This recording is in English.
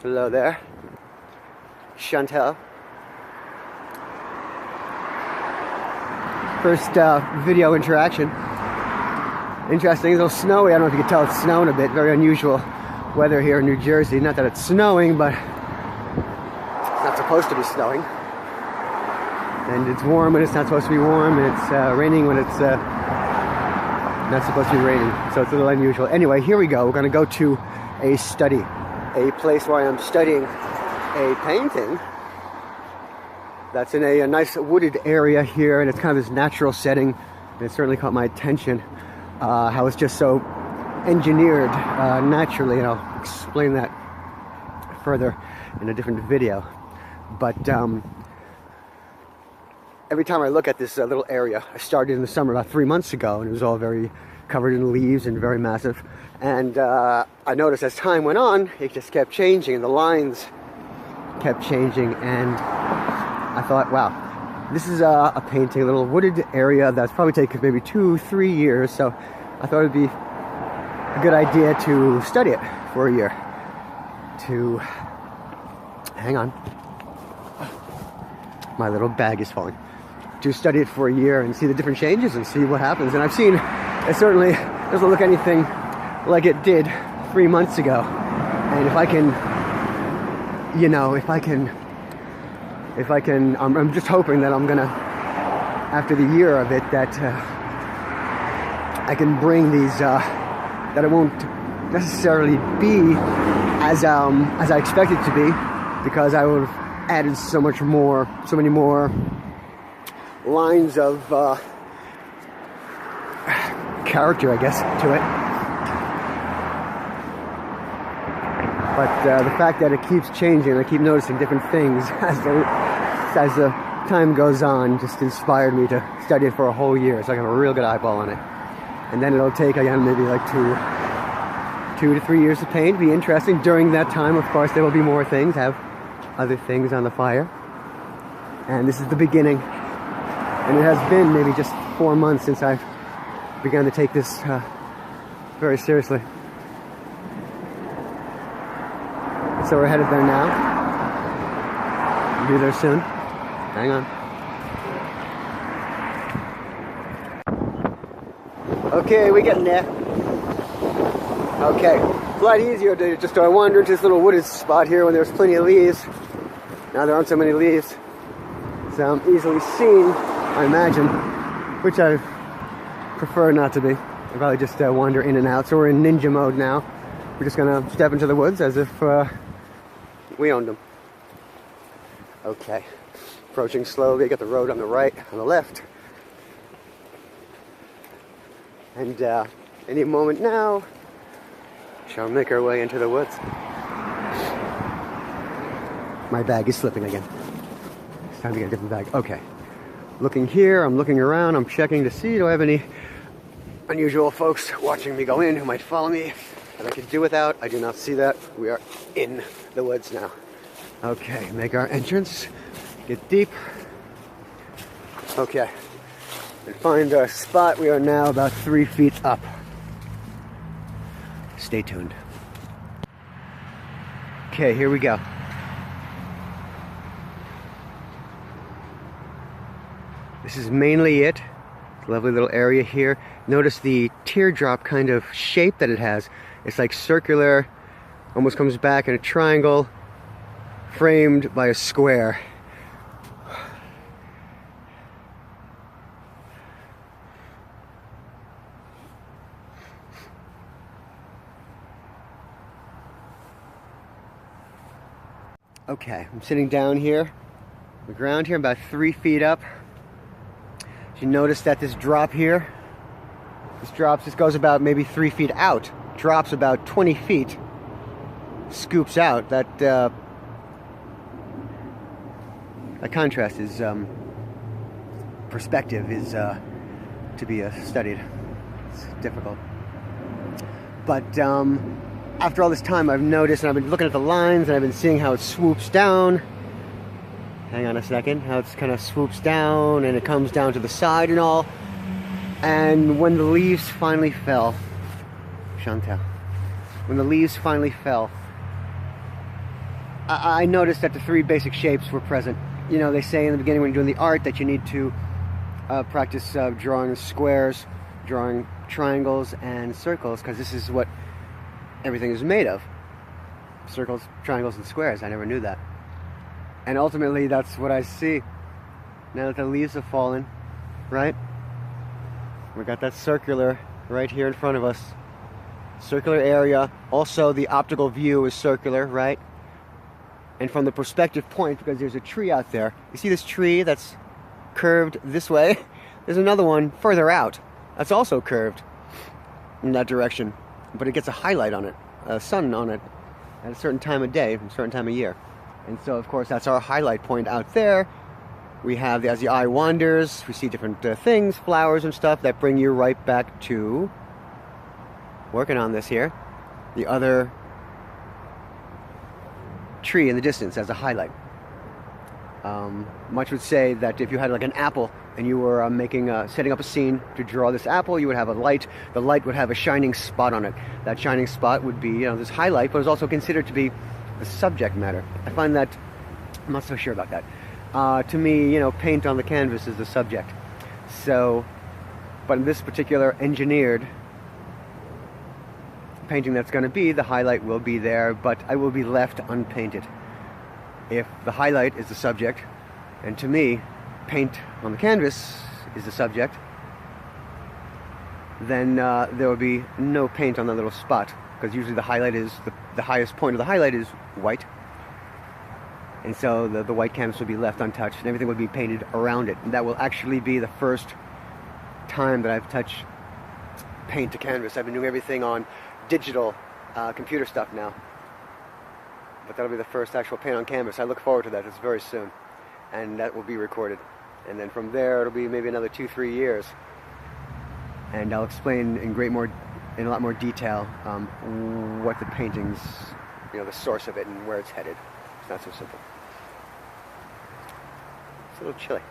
Hello there. Chantal. First video interaction. Interesting, it's a little snowy. I don't know if you can tell it's snowing a bit. Very unusual weather here in New Jersey. Not that it's snowing, but it's not supposed to be snowing. And it's warm when it's not supposed to be warm, and it's raining when it's not supposed to be raining. So it's a little unusual. Anyway, here we go. We're going to go to a study. A place where I am studying a painting that's in a nice wooded area here, and it's kind of this natural setting, and it certainly caught my attention how it's just so engineered naturally, and I'll explain that further in a different video. But every time I look at this little area, I started in the summer about 3 months ago, and it was all very covered in leaves and very massive. And I noticed as time went on, it just kept changing, and the lines kept changing, and I thought, wow, this is a painting, a little wooded area that's probably taken maybe 2-3 years, so I thought it'd be a good idea to study it for a year. To, hang on, my little bag is falling. To study it for a year and see the different changes and see what happens. And I've seen it certainly doesn't look anything like it did 3 months ago. And if I can, you know, if I can, I'm just hoping that I'm gonna, after the year of it, that I can bring these, that it won't necessarily be as I expect it to be, because I would have added so many more lines of character, I guess, to it. But the fact that it keeps changing, and I keep noticing different things as the time goes on, just inspired me to study it for a whole year, so I can have a real good eyeball on it. And then it'll take, again, maybe like 2 to 3 years to paint. Be interesting. During that time, of course, there will be more things, have other things on the fire. And this is the beginning. And it has been maybe just 4 months since I've begun to take this very seriously. So we're headed there now. We'll be there soon. Hang on. Okay, we're getting there. Okay, it's a lot easier to just wander into this little wooded spot here when there's plenty of leaves. Now there aren't so many leaves. So I'm easily seen, I imagine, which I prefer not to be. I probably just wander in and out. So we're in ninja mode now. We're just gonna step into the woods as if we owned them. Okay, approaching slowly. Got the road on the right, on the left, and any moment now, shall make our way into the woods. My bag is slipping again. It's time to get a different bag. Okay. Looking here, I'm looking around, I'm checking to see, do I have any unusual folks watching me go in who might follow me that I could do without? I do not see that. We are in the woods now. Okay, make our entrance, get deep. Okay, and find our spot. We are now about 3 feet up. Stay tuned. Okay, here we go. This is mainly it. It's a lovely little area here. Notice the teardrop kind of shape that it has. It's like circular, almost comes back in a triangle, framed by a square. Okay, I'm sitting down here on the ground here, about 3 feet up. You notice that this drop here, this goes about maybe 3 feet out, drops about 20 feet, scoops out. That contrast is, perspective is to be studied. It's difficult. But after all this time, I've noticed, and I've been looking at the lines, and I've been seeing how it swoops down. Hang on a second, how it kind of swoops down and it comes down to the side and all. And when the leaves finally fell, Chantal, when the leaves finally fell, I noticed that the three basic shapes were present. You know, they say in the beginning when you're doing the art that you need to practice drawing squares, drawing triangles and circles, because this is what everything is made of. Circles, triangles, and squares. I never knew that. And ultimately, that's what I see. Now that the leaves have fallen, right? We got that circular right here in front of us. Circular area. Also, the optical view is circular, right? And from the perspective point, because there's a tree out there. You see this tree that's curved this way? There's another one further out that's also curved in that direction. But it gets a highlight on it, a sun on it, at a certain time of day, a certain time of year. And so, of course, that's our highlight point out there. We have, as the eye wanders, we see different things, flowers and stuff that bring you right back to working on this here. The other tree in the distance as a highlight. Much would say that if you had like an apple and you were setting up a scene to draw this apple, you would have a light. The light would have a shining spot on it. That shining spot would be, this highlight, but it's also considered to be the subject matter. I find that, I'm not so sure about that. To me, paint on the canvas is the subject. So, but in this particular engineered painting that's going to be, the highlight will be there, but I will be left unpainted. If the highlight is the subject, and to me, paint on the canvas is the subject, then there will be no paint on that little spot, because usually the highlight is, the highest point of the highlight is white. And so the white canvas will be left untouched, and everything will be painted around it. And that will actually be the first time that I've touched paint to canvas. I've been doing everything on digital computer stuff now. But that'll be the first actual paint on canvas. I look forward to that. It's very soon. And that will be recorded. And then from there, it'll be maybe another 2-3 years. And I'll explain in a lot more detail what the painting's, the source of it and where it's headed. It's not so simple. It's a little chilly.